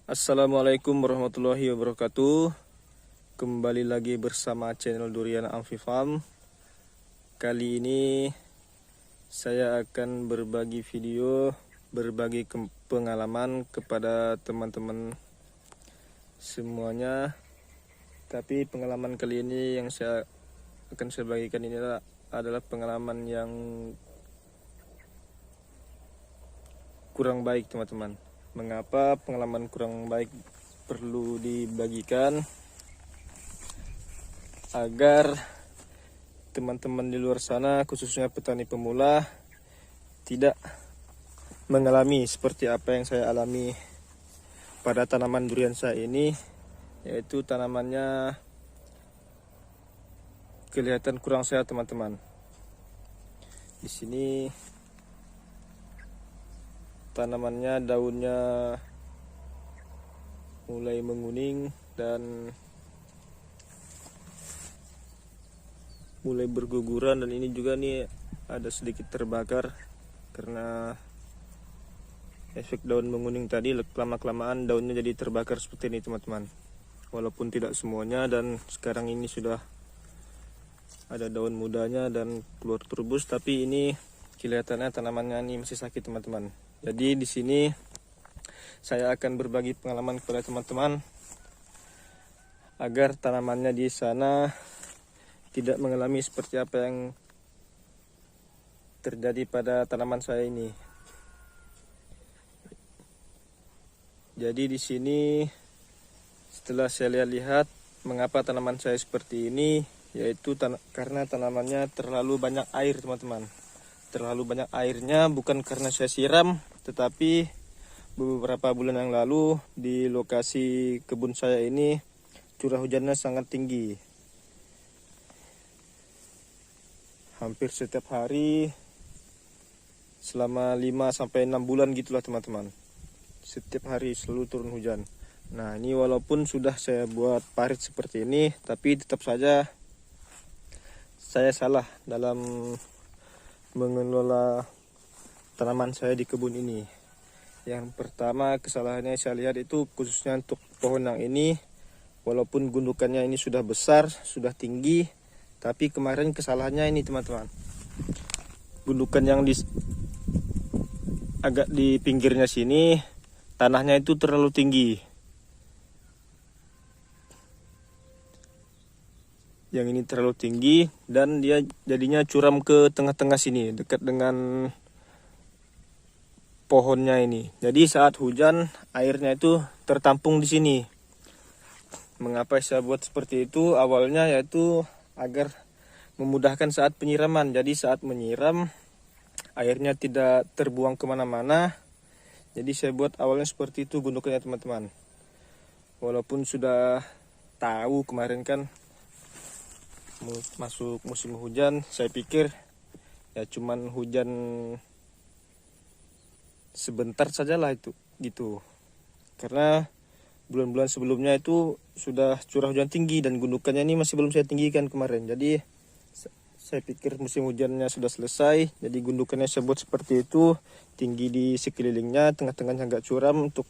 Assalamualaikum warahmatullahi wabarakatuh. Kembali lagi bersama channel Durian Amfi Farm. Kali ini saya akan berbagi video, berbagi pengalaman kepada teman-teman semuanya. Tapi pengalaman kali ini yang saya bagikan ini adalah pengalaman yang kurang baik, teman-teman. Mengapa pengalaman kurang baik perlu dibagikan? Agar teman-teman di luar sana, khususnya petani pemula, tidak mengalami seperti apa yang saya alami pada tanaman durian saya ini, yaitu tanamannya kelihatan kurang sehat, teman-teman. Di sini tanamannya daunnya mulai menguning dan mulai berguguran, dan ini juga nih ada sedikit terbakar karena efek daun menguning tadi. Lama-kelamaan daunnya jadi terbakar seperti ini, teman-teman. Walaupun tidak semuanya, dan sekarang ini sudah ada daun mudanya dan keluar turbus, tapi ini kelihatannya tanamannya ini masih sakit, teman-teman. Jadi di sini saya akan berbagi pengalaman kepada teman-teman agar tanamannya di sana tidak mengalami seperti apa yang terjadi pada tanaman saya ini. Jadi di sini setelah saya lihat mengapa tanaman saya seperti ini, yaitu karena tanamannya terlalu banyak air, teman-teman. Terlalu banyak airnya bukan karena saya siram, tetapi beberapa bulan yang lalu di lokasi kebun saya ini curah hujannya sangat tinggi. Hampir setiap hari selama 5-6 bulan gitulah, teman-teman. Setiap hari selalu turun hujan. Nah, ini walaupun sudah saya buat parit seperti ini, tapi tetap saja saya salah dalam mengelola tanaman saya di kebun ini. Yang pertama kesalahannya saya lihat itu khususnya untuk pohon yang ini, walaupun gundukannya ini sudah besar, sudah tinggi, tapi kemarin kesalahannya ini, teman-teman. Gundukan yang agak di pinggirnya sini, tanahnya itu terlalu tinggi. Yang ini terlalu tinggi dan dia jadinya curam ke tengah-tengah sini, dekat dengan pohonnya ini. Jadi saat hujan airnya itu tertampung di sini. Mengapa saya buat seperti itu? Awalnya yaitu agar memudahkan saat penyiraman. Jadi saat menyiram airnya tidak terbuang kemana-mana. Jadi saya buat awalnya seperti itu gundukannya, teman-teman. Walaupun sudah tahu kemarin kan masuk musim hujan, saya pikir ya cuman hujan sebentar sajalah itu gitu. Karena bulan-bulan sebelumnya itu sudah curah hujan tinggi dan gundukannya ini masih belum saya tinggikan kemarin. Jadi saya pikir musim hujannya sudah selesai, jadi gundukannya saya buat seperti itu, tinggi di sekelilingnya, tengah-tengahnya agak curam untuk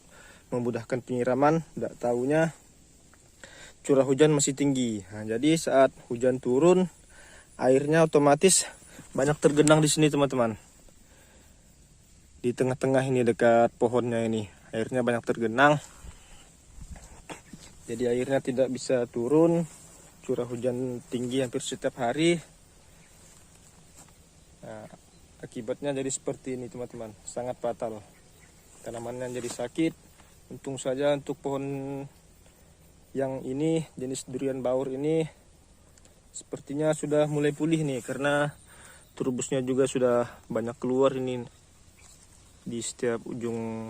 memudahkan penyiraman. Tidak tahunya curah hujan masih tinggi. Nah, jadi saat hujan turun, airnya otomatis banyak tergenang di sini, teman-teman. Di tengah-tengah ini dekat pohonnya ini, airnya banyak tergenang. Jadi airnya tidak bisa turun, curah hujan tinggi hampir setiap hari. Nah, akibatnya jadi seperti ini, teman-teman. Sangat fatal. Tanamannya jadi sakit. Untung saja untuk pohon yang ini, jenis durian baur ini, sepertinya sudah mulai pulih nih, karena turbusnya juga sudah banyak keluar ini di setiap ujung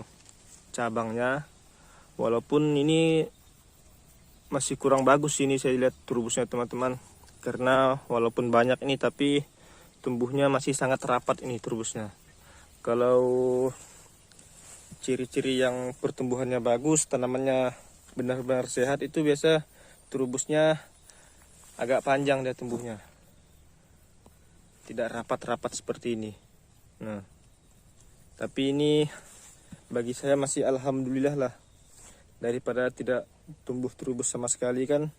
cabangnya. Walaupun ini masih kurang bagus ini, saya lihat turbusnya, teman-teman, karena walaupun banyak ini tapi tumbuhnya masih sangat rapat ini turbusnya. Kalau ciri-ciri yang pertumbuhannya bagus, tanamannya benar-benar sehat, itu biasa turbusnya agak panjang dia tumbuhnya, tidak rapat-rapat seperti ini. Nah, tapi ini bagi saya masih alhamdulillah lah, daripada tidak tumbuh terubus sama sekali kan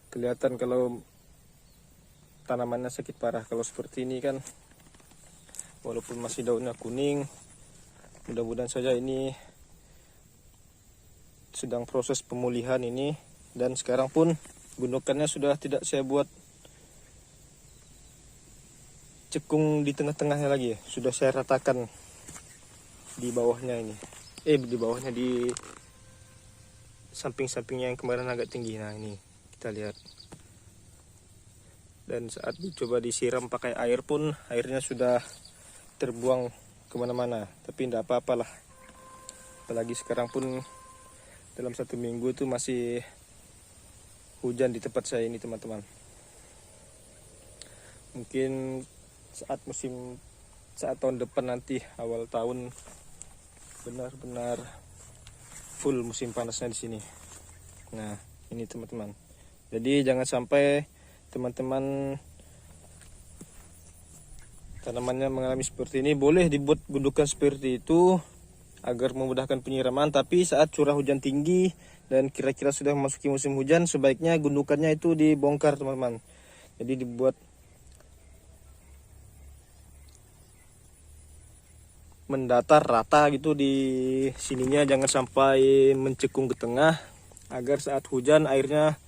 kelihatan kalau tanamannya sakit parah. Kalau seperti ini kan walaupun masih daunnya kuning, mudah-mudahan saja ini sedang proses pemulihan ini. Dan sekarang pun gundukannya sudah tidak saya buat cekung di tengah-tengahnya lagi, sudah saya ratakan di bawahnya ini. Di bawahnya, di samping-sampingnya yang kemarin agak tinggi. Nah ini kita lihat. Dan saat dicoba disiram pakai air pun airnya sudah terbuang kemana-mana. Tapi tidak apa-apalah. Apalagi sekarang pun dalam 1 minggu itu masih hujan di tempat saya ini teman-teman. Mungkin saat tahun depan nanti awal tahun benar-benar full musim panasnya di sini. Nah ini teman-teman. Jadi jangan sampai teman-teman tanamannya mengalami seperti ini. Boleh dibuat gundukan seperti itu agar memudahkan penyiraman, tapi saat curah hujan tinggi dan kira-kira sudah memasuki musim hujan, sebaiknya gundukannya itu dibongkar teman-teman. Jadi dibuat mendatar rata gitu di sininya, jangan sampai mencekung ke tengah, agar saat hujan airnya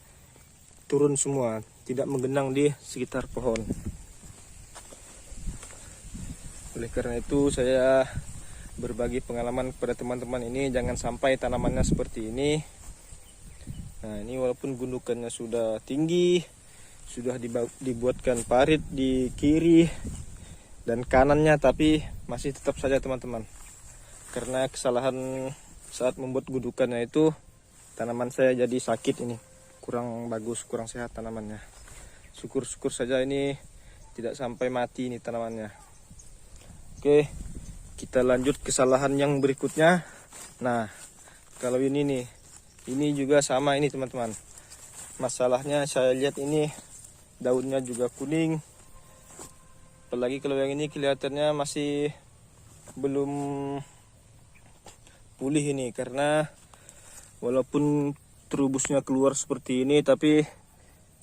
turun semua, tidak menggenang di sekitar pohon. Oleh karena itu saya berbagi pengalaman kepada teman-teman ini, jangan sampai tanamannya seperti ini. Nah ini walaupun gundukannya sudah tinggi, sudah dibuatkan parit di kiri dan kanannya, tapi masih tetap saja teman-teman, karena kesalahan saat membuat gundukannya itu tanaman saya jadi sakit, ini kurang bagus, kurang sehat tanamannya. Syukur-syukur saja ini tidak sampai mati ini tanamannya. Oke, kita lanjut kesalahan yang berikutnya. Nah kalau ini nih, ini juga sama ini teman-teman. Masalahnya saya lihat ini daunnya juga kuning. Apalagi kalau yang ini kelihatannya masih belum pulih ini, karena walaupun terubusnya keluar seperti ini, tapi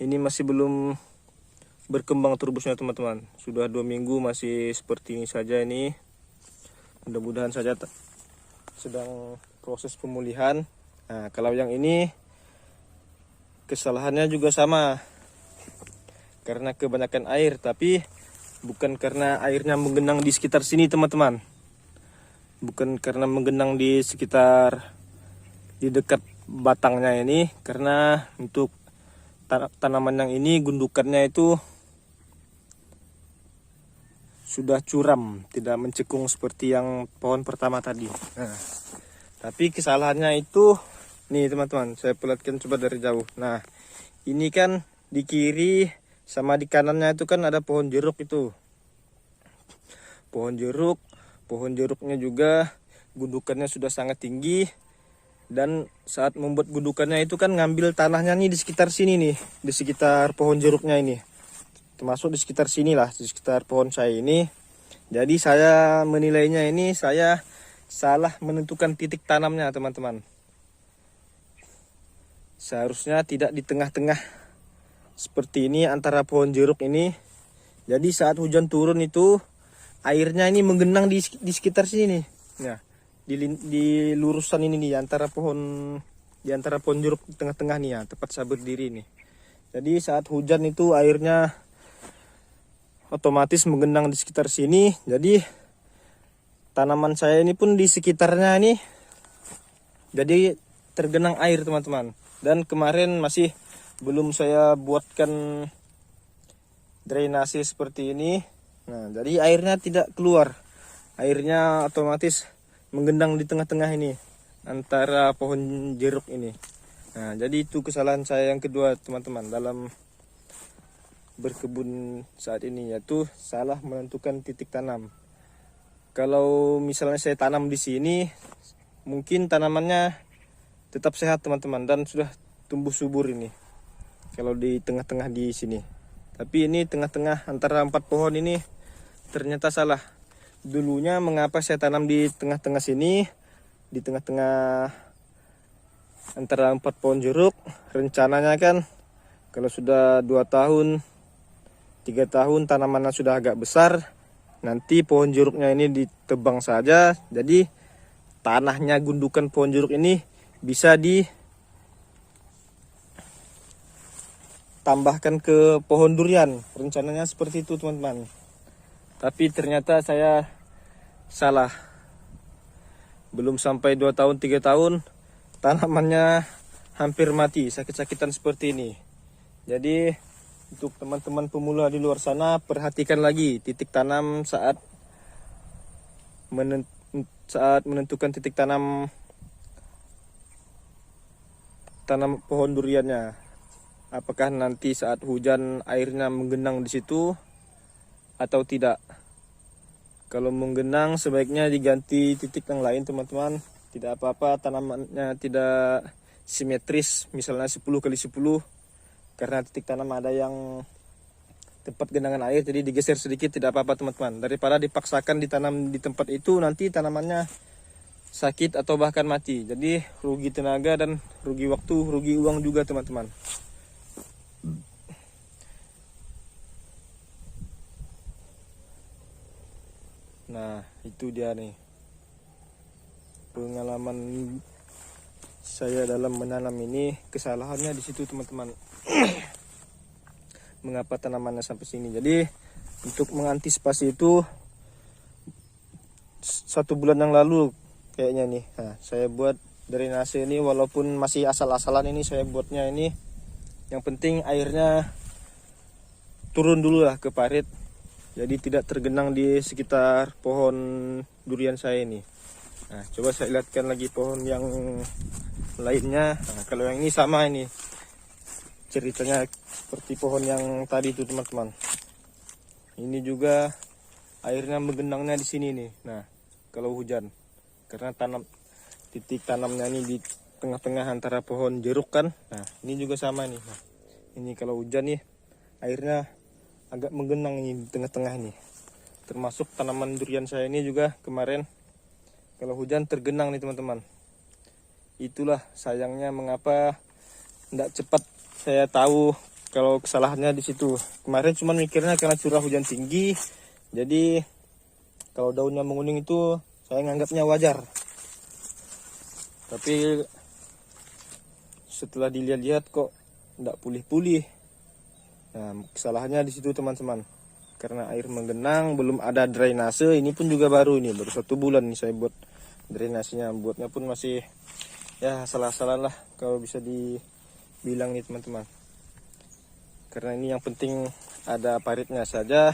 ini masih belum berkembang terubusnya teman-teman. Sudah 2 minggu masih seperti ini saja ini. Mudah-mudahan saja sedang proses pemulihan. Nah kalau yang ini kesalahannya juga sama, karena kebanyakan air, tapi bukan karena airnya menggenang di sekitar sini teman-teman. Bukan karena menggenang di sekitar, di dekat batangnya ini, karena untuk tanaman yang ini gundukannya itu sudah curam, tidak mencekung seperti yang pohon pertama tadi. Nah, tapi kesalahannya itu nih teman-teman, saya perlihatkan coba dari jauh. Nah ini kan di kiri sama di kanannya itu kan ada pohon jeruk itu. Pohon jeruknya juga gundukannya sudah sangat tinggi. Dan saat membuat gundukannya itu kan ngambil tanahnya nih di sekitar sini nih, di sekitar pohon jeruknya ini. Termasuk di sekitar sini lah, di sekitar pohon saya ini. Jadi saya menilainya ini saya salah menentukan titik tanamnya teman-teman. Seharusnya tidak di tengah-tengah seperti ini antara pohon jeruk ini. Jadi saat hujan turun itu airnya ini menggenang di sekitar sini nih. Nah, di lurusan ini nih, antara pohon jeruk di tengah-tengah nih ya, tempat saya berdiri nih. Jadi saat hujan itu airnya otomatis menggenang di sekitar sini. Jadi tanaman saya ini pun di sekitarnya ini jadi tergenang air teman-teman. Dan kemarin masih belum saya buatkan drainase seperti ini. Nah jadi airnya tidak keluar, airnya otomatis menggenang di tengah-tengah ini antara pohon jeruk ini. Nah jadi itu kesalahan saya yang kedua teman-teman dalam berkebun saat ini, yaitu salah menentukan titik tanam. Kalau misalnya saya tanam di sini, mungkin tanamannya tetap sehat teman-teman dan sudah tumbuh subur ini kalau di tengah-tengah di sini. Tapi ini tengah-tengah antara 4 pohon ini ternyata salah. Dulunya mengapa saya tanam di tengah-tengah sini, di tengah-tengah antara 4 pohon jeruk. Rencananya kan kalau sudah 2 tahun 3 tahun tanamannya sudah agak besar, nanti pohon jeruknya ini ditebang saja. Jadi tanahnya gundukan pohon jeruk ini bisa ditambahkan ke pohon durian. Rencananya seperti itu teman-teman. Tapi ternyata saya salah. Belum sampai 2 tahun 3 tahun tanamannya hampir mati, sakit-sakitan seperti ini. Jadi untuk teman-teman pemula di luar sana, perhatikan lagi titik tanam saat menentukan titik tanam pohon duriannya. Apakah nanti saat hujan airnya menggenang di situ atau tidak. Kalau menggenang sebaiknya diganti titik yang lain teman-teman. Tidak apa-apa tanamannya tidak simetris, misalnya 10x10, karena titik tanam ada yang tempat genangan air, jadi digeser sedikit tidak apa-apa teman-teman. Daripada dipaksakan ditanam di tempat itu, nanti tanamannya sakit atau bahkan mati. Jadi rugi tenaga dan rugi waktu, rugi uang juga teman-teman. Nah, itu dia nih pengalaman saya dalam menanam ini. Kesalahannya di situ teman-teman. Mengapa tanamannya sampai sini. Jadi untuk mengantisipasi itu 1 bulan yang lalu kayaknya nih, nah, saya buat drainase ini. Walaupun masih asal-asalan ini saya buatnya ini, yang penting airnya turun dulu lah ke parit, jadi tidak tergenang di sekitar pohon durian saya ini. Nah, coba saya lihatkan lagi pohon yang lainnya. Nah, kalau yang ini sama ini ceritanya seperti pohon yang tadi itu teman-teman. Ini juga airnya menggenangnya di sini nih. Nah, kalau hujan, karena titik tanamnya ini di tengah-tengah antara pohon jeruk kan. Nah, ini juga sama nih. Nah, ini kalau hujan nih airnya agak menggenang ini di tengah-tengah nih. Termasuk tanaman durian saya ini juga kemarin kalau hujan tergenang nih teman-teman. Itulah sayangnya mengapa tidak cepat saya tahu kalau kesalahannya di situ. Kemarin cuma mikirnya karena curah hujan tinggi, jadi kalau daunnya menguning itu saya nganggapnya wajar. Tapi setelah dilihat-lihat kok tidak pulih-pulih. Nah, kesalahannya di situ teman-teman. Karena air menggenang, belum ada drainase. Ini pun juga baru ini, baru 1 bulan nih saya buat drainasenya. Buatnya pun masih ya salah-salah lah kalau bisa dibilang nih teman-teman. Karena ini yang penting ada paritnya saja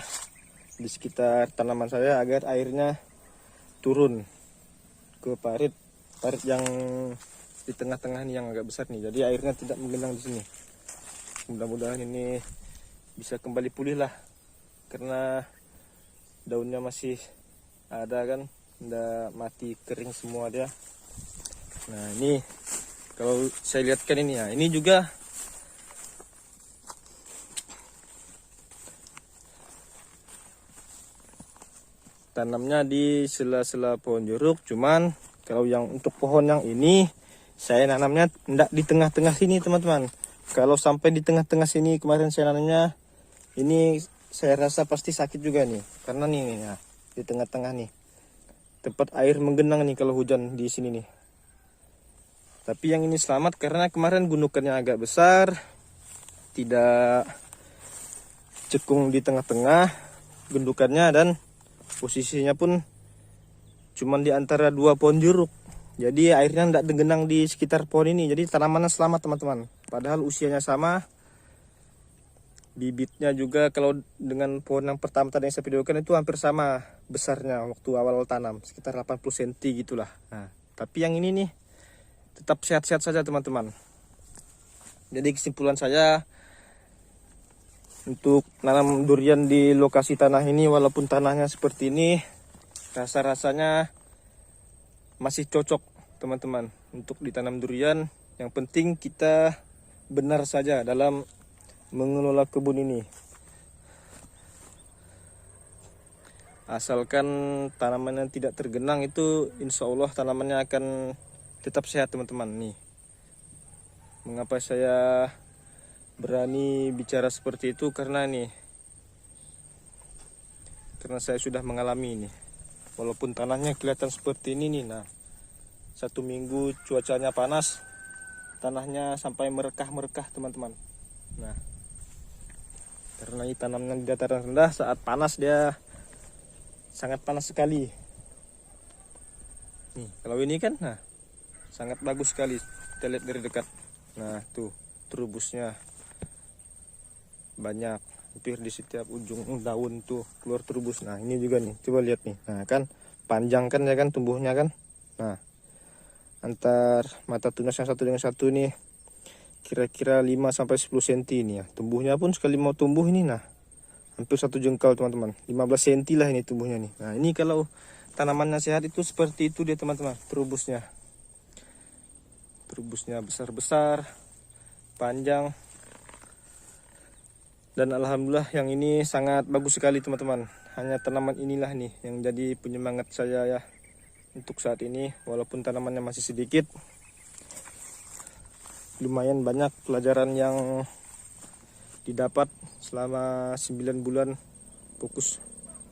di sekitar tanaman saya agar airnya turun ke parit yang di tengah-tengah nih yang agak besar nih. Jadi airnya tidak menggenang di sini. Mudah-mudahan ini bisa kembali pulih lah, karena daunnya masih ada kan, nggak mati kering semua dia. Nah, ini kalau saya lihatkan ini ya, ini juga tanamnya di sela-sela pohon jeruk. Cuman kalau yang untuk pohon yang ini saya nanamnya enggak di tengah-tengah sini teman-teman. Kalau sampai di tengah-tengah sini kemarin saya nanamnya, ini saya rasa pasti sakit juga nih, karena nih ya, di tengah-tengah nih tempat air menggenang nih kalau hujan di sini nih. Tapi yang ini selamat karena kemarin gundukannya agak besar, tidak cekung di tengah-tengah gundukannya, dan posisinya pun cuman di antara 2 pohon jeruk. Jadi airnya tidak menggenang di sekitar pohon ini. Jadi tanamannya selamat teman-teman. Padahal usianya sama. Bibitnya juga kalau dengan pohon yang pertama tadi yang saya videokan itu hampir sama besarnya waktu awal tanam, sekitar 80 cm gitulah. Nah, tapi yang ini nih tetap sehat-sehat saja teman-teman. Jadi kesimpulan saya untuk nanam durian di lokasi tanah ini, walaupun tanahnya seperti ini, rasa-rasanya masih cocok teman-teman untuk ditanam durian. Yang penting kita benar saja dalam mengelola kebun ini. Asalkan tanamannya tidak tergenang, itu insya Allah tanamannya akan tetap sehat teman-teman. Nih Mengapa saya berani bicara seperti itu? Karena saya sudah mengalami ini. Walaupun tanahnya kelihatan seperti ini nih, nah 1 minggu cuacanya panas, tanahnya sampai merekah teman-teman. Nah, karena ini tanamnya di dataran rendah, saat panas dia sangat panas sekali. Nih, kalau ini kan, nah sangat bagus sekali. Kita lihat dari dekat. Nah, tuh terubusnya banyak, hampir di setiap ujung daun tuh keluar terubus. Nah, ini juga nih, coba lihat nih. Nah, kan panjang kan ya kan tumbuhnya kan. Nah, antar mata tunas yang satu dengan satu nih kira-kira 5-10 cm ini ya. Tumbuhnya pun sekali mau tumbuh ini, nah hampir 1 jengkal teman-teman, 15 cm lah ini tumbuhnya nih. Nah, ini kalau tanamannya sehat itu seperti itu dia teman-teman, terubusnya besar-besar, panjang, dan alhamdulillah yang ini sangat bagus sekali teman-teman. Hanya tanaman inilah nih yang jadi penyemangat saya ya untuk saat ini. Walaupun tanamannya masih sedikit, lumayan banyak pelajaran yang didapat selama 9 bulan fokus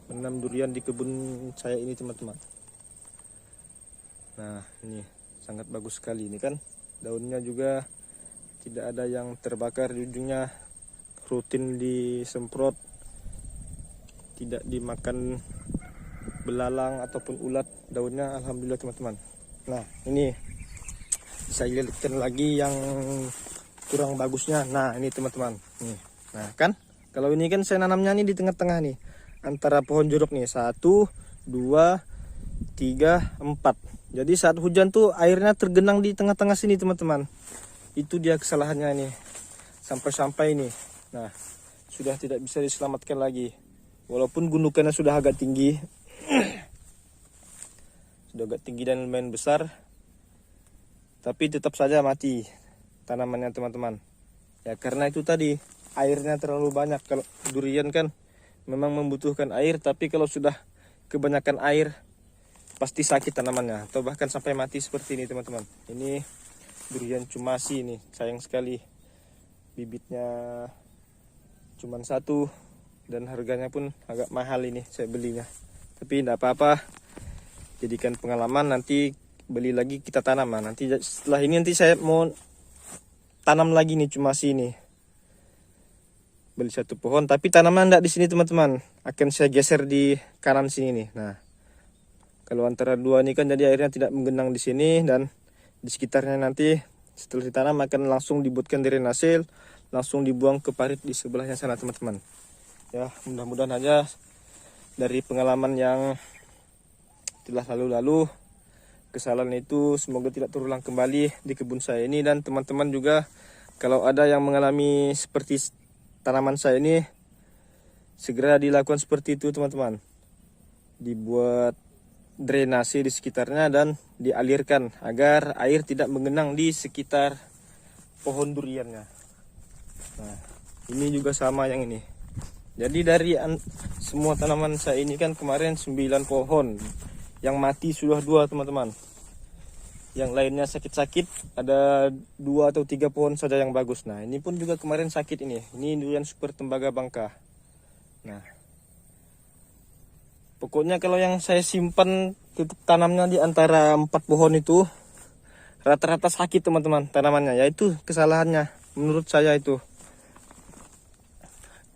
menanam durian di kebun saya ini teman-teman. Nah, ini sangat bagus sekali ini kan. Daunnya juga tidak ada yang terbakar di ujungnya, rutin disemprot, tidak dimakan belalang ataupun ulat daunnya, alhamdulillah teman-teman. Nah, ini saya lihatkan lagi yang kurang bagusnya. Nah, ini teman-teman nih. Nah, kan kalau ini kan saya nanamnya nih di tengah-tengah nih, antara pohon jeruk nih, 1, 2, 3, 4. Jadi saat hujan tuh airnya tergenang di tengah-tengah sini teman-teman. Itu dia kesalahannya nih, sampai-sampai nih. Nah, sudah tidak bisa diselamatkan lagi. Walaupun gundukannya sudah agak tinggi, dan lumayan besar, tapi tetap saja mati tanamannya teman-teman. Ya karena itu tadi, airnya terlalu banyak. Kalau durian kan memang membutuhkan air, tapi kalau sudah kebanyakan air pasti sakit tanamannya, atau bahkan sampai mati seperti ini teman-teman. Ini durian cumasi nih, sayang sekali. Bibitnya cuma 1 dan harganya pun agak mahal ini saya belinya. Tapi tidak apa-apa, jadikan pengalaman, nanti beli lagi kita tanam. Nanti setelah ini nanti saya mau tanam lagi nih cumasi ini. Beli 1 pohon, tapi tanaman enggak di sini teman-teman. Akan saya geser di kanan sini nih. Nah, kalau antara 2 ini kan jadi airnya tidak menggenang di sini, dan di sekitarnya nanti setelah ditanam akan langsung dibuatkan drainase, langsung dibuang ke parit di sebelahnya sana teman-teman. Ya, mudah-mudahan aja dari pengalaman yang telah lalu-lalu, kesalahan itu semoga tidak terulang kembali di kebun saya ini. Dan teman-teman juga kalau ada yang mengalami seperti tanaman saya ini, segera dilakukan seperti itu teman-teman. Dibuat drainase di sekitarnya dan dialirkan agar air tidak mengenang di sekitar pohon duriannya. Nah, ini juga sama yang ini. Jadi dari semua tanaman saya ini kan kemarin 9 pohon, yang mati sudah 2 teman-teman. Yang lainnya sakit-sakit, ada 2 atau 3 pohon saja yang bagus. Nah, ini pun juga kemarin sakit ini. Ini durian super tembaga bangka. Nah, pokoknya kalau yang saya simpan titik tanamnya di antara 4 pohon itu, rata-rata sakit teman-teman tanamannya. Yaitu kesalahannya menurut saya itu.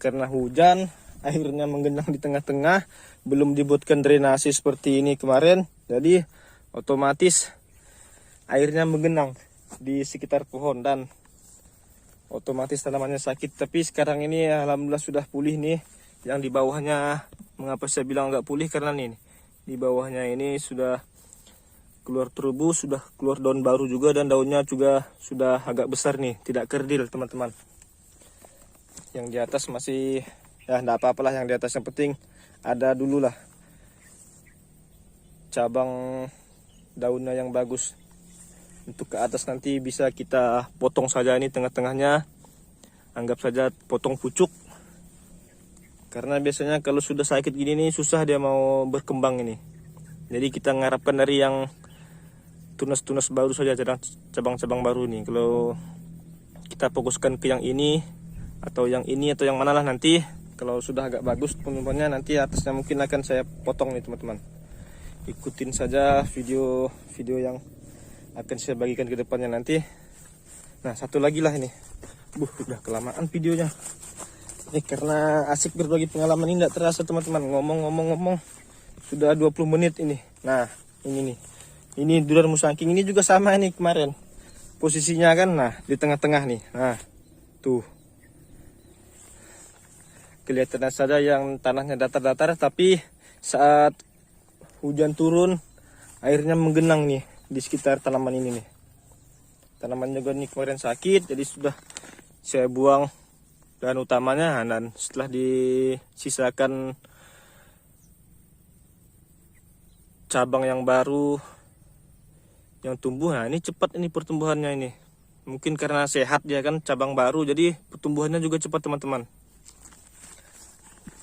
Karena hujan, airnya menggenang di tengah-tengah, belum dibuatkan drainase seperti ini kemarin. Jadi otomatis airnya menggenang di sekitar pohon dan otomatis tanamannya sakit. Tapi sekarang ini alhamdulillah sudah pulih nih. Yang di bawahnya, mengapa saya bilang nggak pulih, karena nih di bawahnya ini sudah keluar terubus, sudah keluar daun baru juga, dan daunnya juga sudah agak besar nih, tidak kerdil teman-teman. Yang di atas masih, ya enggak apa-apalah, yang di atas yang penting ada dulu lah cabang daunnya yang bagus. Untuk ke atas nanti bisa kita potong saja ini tengah-tengahnya, anggap saja potong pucuk. Karena biasanya kalau sudah sakit gini nih susah dia mau berkembang ini. Jadi kita mengharapkan dari yang tunas-tunas baru saja, cabang-cabang baru nih. Kalau kita fokuskan ke yang ini atau yang mana lah nanti. Kalau sudah agak bagus tumbuhannya, nanti atasnya mungkin akan saya potong nih teman-teman. Ikutin saja video yang akan saya bagikan ke depannya nanti. Nah, satu lagi lah ini. Udah kelamaan videonya. Ini karena asik berbagi pengalaman, ini tidak terasa teman-teman. Ngomong sudah 20 menit ini. Nah, ini nih. Ini Dular Musangking ini juga sama nih kemarin. Posisinya kan nah di tengah-tengah nih. Nah, tuh. Kelihatan saja yang tanahnya datar-datar, tapi saat hujan turun airnya menggenang nih di sekitar tanaman ini nih. Tanaman juga nih kemarin sakit, jadi sudah saya buang bahan utamanya, dan setelah disisakan cabang yang baru yang tumbuh. Nah, ini cepat ini pertumbuhannya ini. Mungkin karena sehat dia kan, cabang baru, jadi pertumbuhannya juga cepat teman-teman.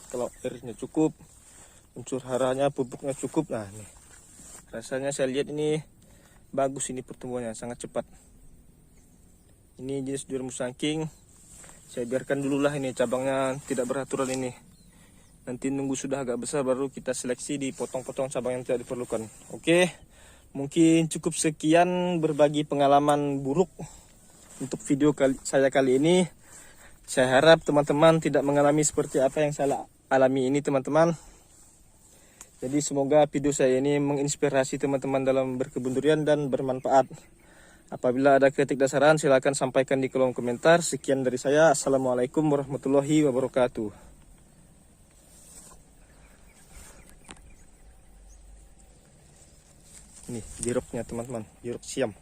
Kalau airnya cukup, unsur haranya, pupuknya cukup, nah nih rasanya saya lihat ini bagus, ini pertumbuhannya sangat cepat. Ini jenis Dular Musangking, saya biarkan dulu lah ini cabangnya tidak beraturan ini. Nanti nunggu sudah agak besar baru kita seleksi, dipotong-potong cabang yang tidak diperlukan. Oke, mungkin cukup sekian berbagi pengalaman buruk untuk video saya kali ini. Saya harap teman-teman tidak mengalami seperti apa yang saya alami ini teman-teman. Jadi semoga video saya ini menginspirasi teman-teman dalam berkebun durian dan bermanfaat. Apabila ada kritik dan saran silahkan sampaikan di kolom komentar. Sekian dari saya. Assalamualaikum warahmatullahi wabarakatuh. Ini jeruknya teman-teman, jeruk siam.